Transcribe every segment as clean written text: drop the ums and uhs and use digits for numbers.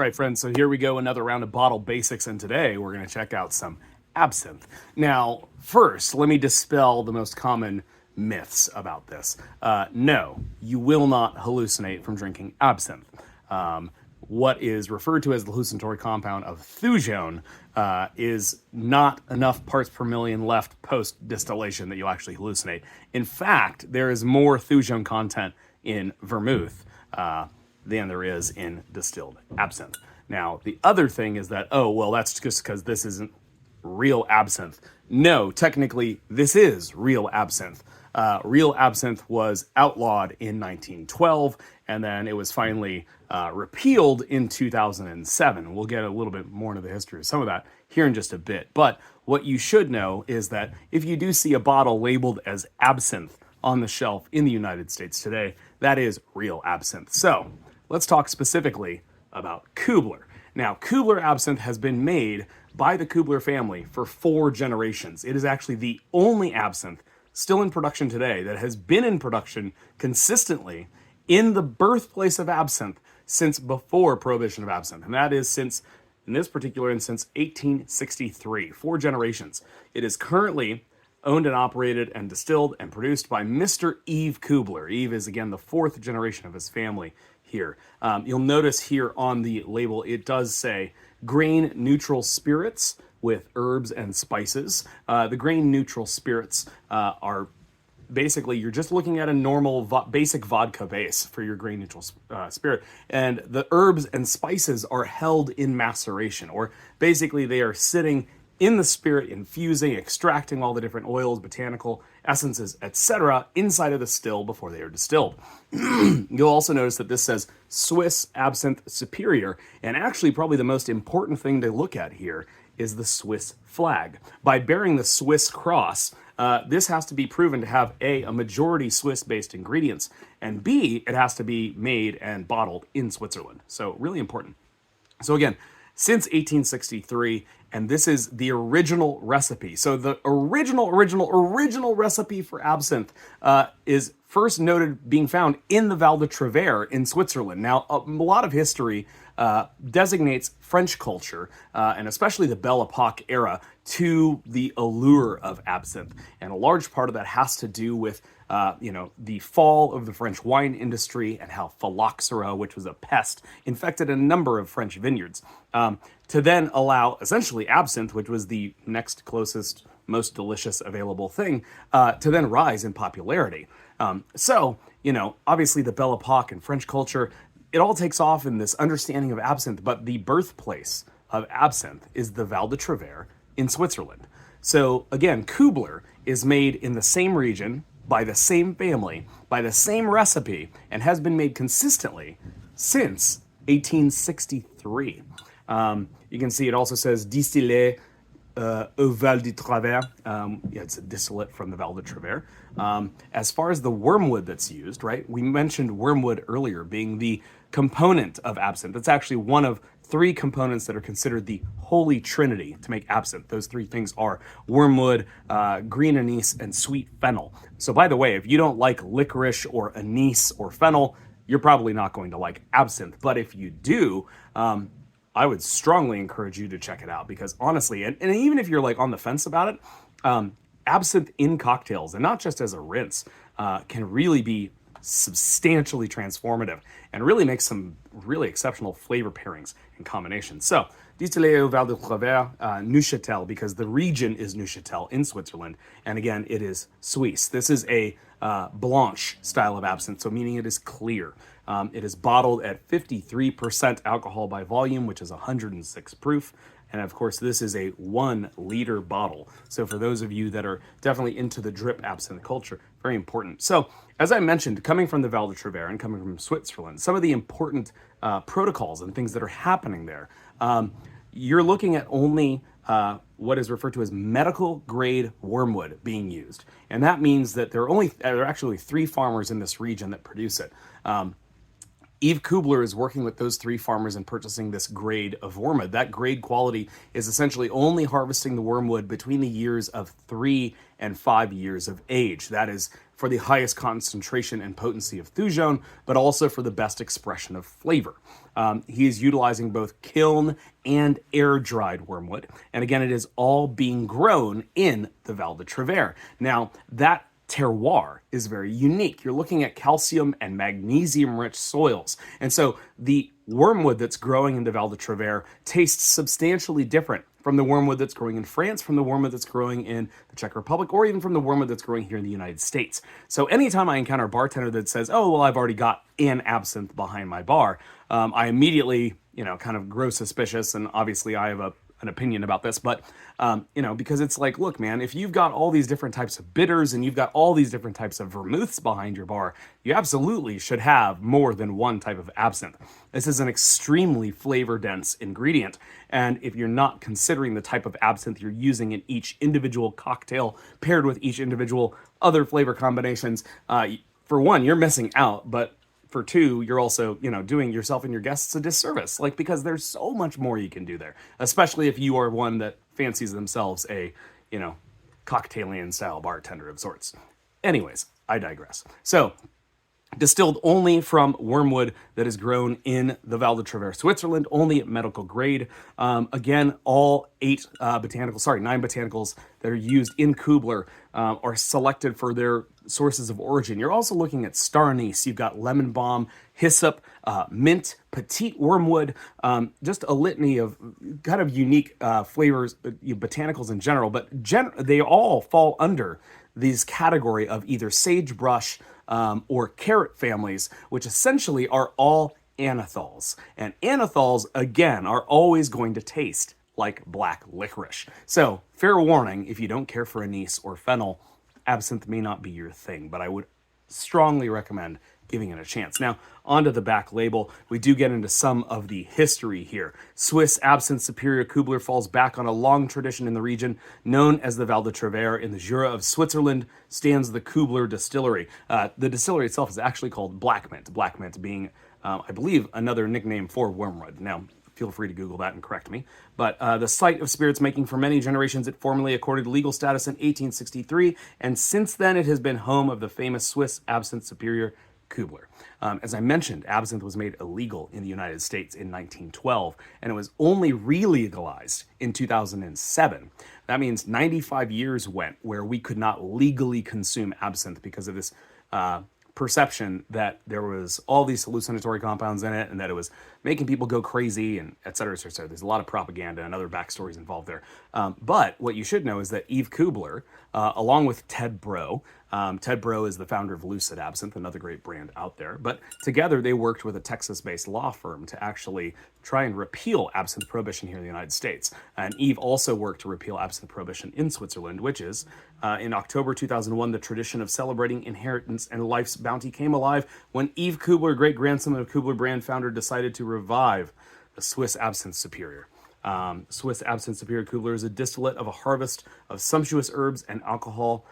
All right, friends, so here we go, another round of bottle basics, and today we're going to check out some absinthe. Now, first, let me dispel the most common myths about this. No, you will not hallucinate from drinking absinthe. What is referred to as the hallucinatory compound of thujone is not enough parts per million left post-distillation that you'll actually hallucinate. In fact, there is more thujone content in vermouth than there is in distilled absinthe. Now, the other thing is that, oh, well, that's just because this isn't real absinthe. No, technically, this is real absinthe. Real absinthe was outlawed in 1912, and then it was finally repealed in 2007. We'll get a little bit more into the history of some of that here in just a bit. But what you should know is that if you do see a bottle labeled as absinthe on the shelf in the United States today, that is real absinthe. So let's talk specifically about Kübler. Now, Kübler absinthe has been made by the Kübler family for 4 generations. It is actually the only absinthe still in production today that has been in production consistently in the birthplace of absinthe since before prohibition of absinthe. And that is since, in this particular instance, 1863, 4 generations. It is currently owned and operated and distilled and produced by Mr. Yves Kübler. Yves is, again, the 4th generation of his family here. You'll notice here on the label, it does say grain neutral spirits with herbs and spices. The grain neutral spirits are basically, you're just looking at a normal basic vodka base for your grain neutral spirit. And the herbs and spices are held in maceration, or basically they are sitting in the spirit, infusing, extracting all the different oils, botanical essences, etc., inside of the still before they are distilled. You'll also notice that this says Swiss Absinthe Superior, and actually probably the most important thing to look at here is the Swiss flag. By bearing the Swiss cross, this has to be proven to have a majority Swiss-based ingredients, and B, it has to be made and bottled in Switzerland. So really important. So again, since 1863, and this is the original recipe. So the original recipe for absinthe is first noted being found in the Val de Travers in Switzerland. Now, a lot of history designates French culture, and especially the Belle Epoque era, to the allure of absinthe. And a large part of that has to do with the fall of the French wine industry and how phylloxera, which was a pest, infected a number of French vineyards, to then allow essentially absinthe, which was the next closest, most delicious available thing, to then rise in popularity. So, obviously the Belle Epoque and French culture, it all takes off in this understanding of absinthe, but the birthplace of absinthe is the Val de Travers in Switzerland. So again, Kübler is made in the same region, by the same family, by the same recipe, and has been made consistently since 1863. You can see it also says distillé au Val de Travers. It's a distillate from the Val de Travers. As far as the wormwood that's used, right? We mentioned wormwood earlier being the component of absinthe. It's actually one of 3 components that are considered the holy trinity to make absinthe. Those 3 things are wormwood, green anise, and sweet fennel. So by the way, if you don't like licorice or anise or fennel, you're probably not going to like absinthe. But if you do, I would strongly encourage you to check it out, because honestly, and even if you're like on the fence about it, absinthe in cocktails, and not just as a rinse, can really be substantially transformative and really make some really exceptional flavor pairings and combinations. So, distillé au Val de Travers, Neuchâtel, because the region is Neuchâtel in Switzerland, and again, it is Suisse. This is a blanche style of absinthe, so meaning it is clear. It is bottled at 53% alcohol by volume, which is 106 proof. And of course, this is a 1-liter bottle. So for those of you that are definitely into the drip absinthe culture, very important. So as I mentioned, coming from the Val de Travers and coming from Switzerland, some of the important protocols and things that are happening there, you're looking at only what is referred to as medical grade wormwood being used. And that means that there are actually 3 farmers in this region that produce it. Eve Kübler is working with those three farmers and purchasing this grade of wormwood. That grade quality is essentially only harvesting the wormwood between the years of 3 and 5 years of age. That is for the highest concentration and potency of thujone, but also for the best expression of flavor. He is utilizing both kiln and air-dried wormwood. And again, it is all being grown in the Val de Travers. Now, that terroir is very unique. You're looking at calcium and magnesium rich soils. And so the wormwood that's growing in the Val de Travers tastes substantially different from the wormwood that's growing in France, from the wormwood that's growing in the Czech Republic, or even from the wormwood that's growing here in the United States. So anytime I encounter a bartender that says, oh, well, I've already got an absinthe behind my bar, I immediately, kind of grow suspicious. And obviously I have an opinion about this, but because it's like, look, man, if you've got all these different types of bitters and you've got all these different types of vermouths behind your bar, you absolutely should have more than one type of absinthe. This is an extremely flavor dense ingredient, and if you're not considering the type of absinthe you're using in each individual cocktail paired with each individual other flavor combinations, for one, you're missing out, but for two, you're also, doing yourself and your guests a disservice, because there's so much more you can do there, especially if you are one that fancies themselves a, cocktailian style bartender of sorts. Anyways, I digress. So, distilled only from wormwood that is grown in the Val de Travers, Switzerland, only at medical grade. Again, all 9 botanicals that are used in Kübler are selected for their sources of origin. You're also looking at star anise. You've got lemon balm, hyssop, mint, petite wormwood, just a litany of kind of unique flavors, botanicals in general, but they all fall under these category of either sagebrush or carrot families, which essentially are all anathols. And anathols, again, are always going to taste like black licorice. So, fair warning, if you don't care for anise or fennel, absinthe may not be your thing, but I would strongly recommend giving it a chance. Now, onto the back label, we do get into some of the history here. Swiss Absinthe Superior Kübler falls back on a long tradition in the region. Known as the Val de Travers in the Jura of Switzerland stands the Kübler distillery. The distillery itself is actually called Black Mint being, I believe, another nickname for wormwood. Now, feel free to Google that and correct me. But the site of spirits making for many generations, it formally accorded legal status in 1863, and since then it has been home of the famous Swiss Absinthe Superior Kübler. As I mentioned, absinthe was made illegal in the United States in 1912, and it was only re-legalized in 2007. That means 95 years went where we could not legally consume absinthe because of this perception that there was all these hallucinatory compounds in it and that it was making people go crazy and et cetera, et cetera, et cetera. There's a lot of propaganda and other backstories involved there. But what you should know is that Eve Kübler, along with Ted Bro, Ted Bro is the founder of Lucid Absinthe, another great brand out there. But together they worked with a Texas-based law firm to actually try and repeal absinthe prohibition here in the United States. And Eve also worked to repeal absinthe prohibition in Switzerland, which is, in October 2001, the tradition of celebrating inheritance and life's bounty came alive when Eve Kübler, great-grandson of Kübler brand founder, decided to revive the Swiss Absinthe Superior. Swiss Absinthe Superior Kübler is a distillate of a harvest of sumptuous herbs and alcohol.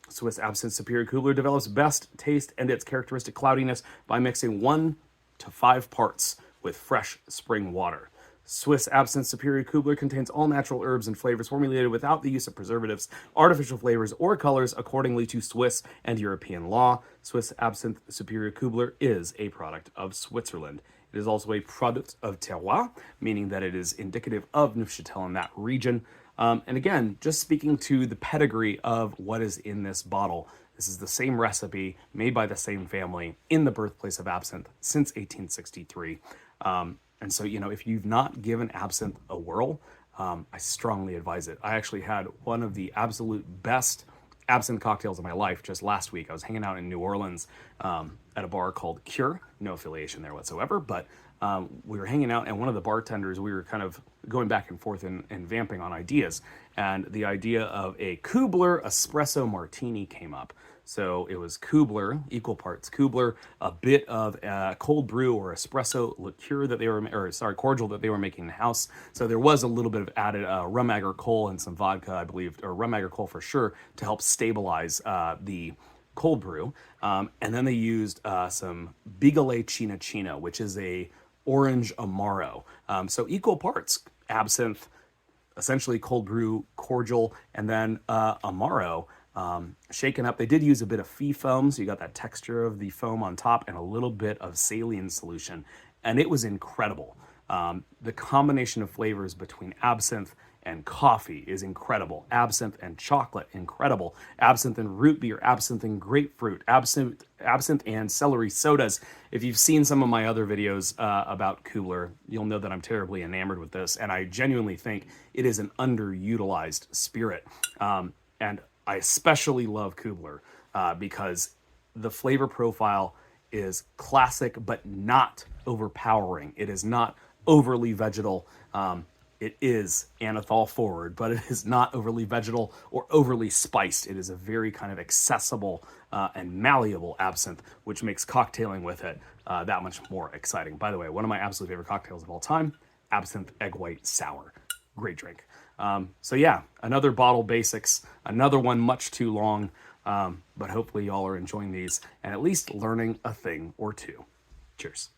Swiss Absinthe Superior Kübler develops best taste and its characteristic cloudiness by mixing 1 to 5 parts with fresh spring water. Swiss Absinthe Superior Kübler contains all natural herbs and flavors formulated without the use of preservatives, artificial flavors, or colors accordingly to Swiss and European law. Swiss Absinthe Superior Kübler is a product of Switzerland. It is also a product of terroir, meaning that it is indicative of Neuchâtel in that region. And again, just speaking to the pedigree of what is in this bottle, this is the same recipe made by the same family in the birthplace of absinthe since 1863. And so, if you've not given absinthe a whirl, I strongly advise it. I actually had one of the absolute best absinthe cocktails of my life just last week. I was hanging out in New Orleans at a bar called Cure, no affiliation there whatsoever, but we were hanging out, and one of the bartenders, we were kind of going back and forth and vamping on ideas, and the idea of a Kübler espresso martini came up. So it was Kübler, equal parts Kübler, a bit of cold brew or espresso liqueur that they were, cordial that they were making in the house. So there was a little bit of added rum agricole and some vodka, I believe, or rum agricole for sure, to help stabilize the cold brew. And then they used some Bigallet China China, which is a orange Amaro. So equal parts absinthe, essentially cold brew cordial, and then Amaro shaken up. They did use a bit of fee foam, so you got that texture of the foam on top and a little bit of saline solution, and it was incredible. The combination of flavors between absinthe and coffee is incredible. Absinthe and chocolate, incredible. Absinthe and root beer, absinthe and grapefruit, absinthe and celery sodas. If you've seen some of my other videos about Kübler, you'll know that I'm terribly enamored with this, and I genuinely think it is an underutilized spirit. And I especially love Kübler because the flavor profile is classic but not overpowering. It is not overly vegetal. It is anethol forward, but it is not overly vegetal or overly spiced. It is a very kind of accessible and malleable absinthe, which makes cocktailing with it that much more exciting. By the way, one of my absolute favorite cocktails of all time, absinthe egg white sour. Great drink. So yeah, another bottle basics, another one much too long, but hopefully y'all are enjoying these and at least learning a thing or two. Cheers.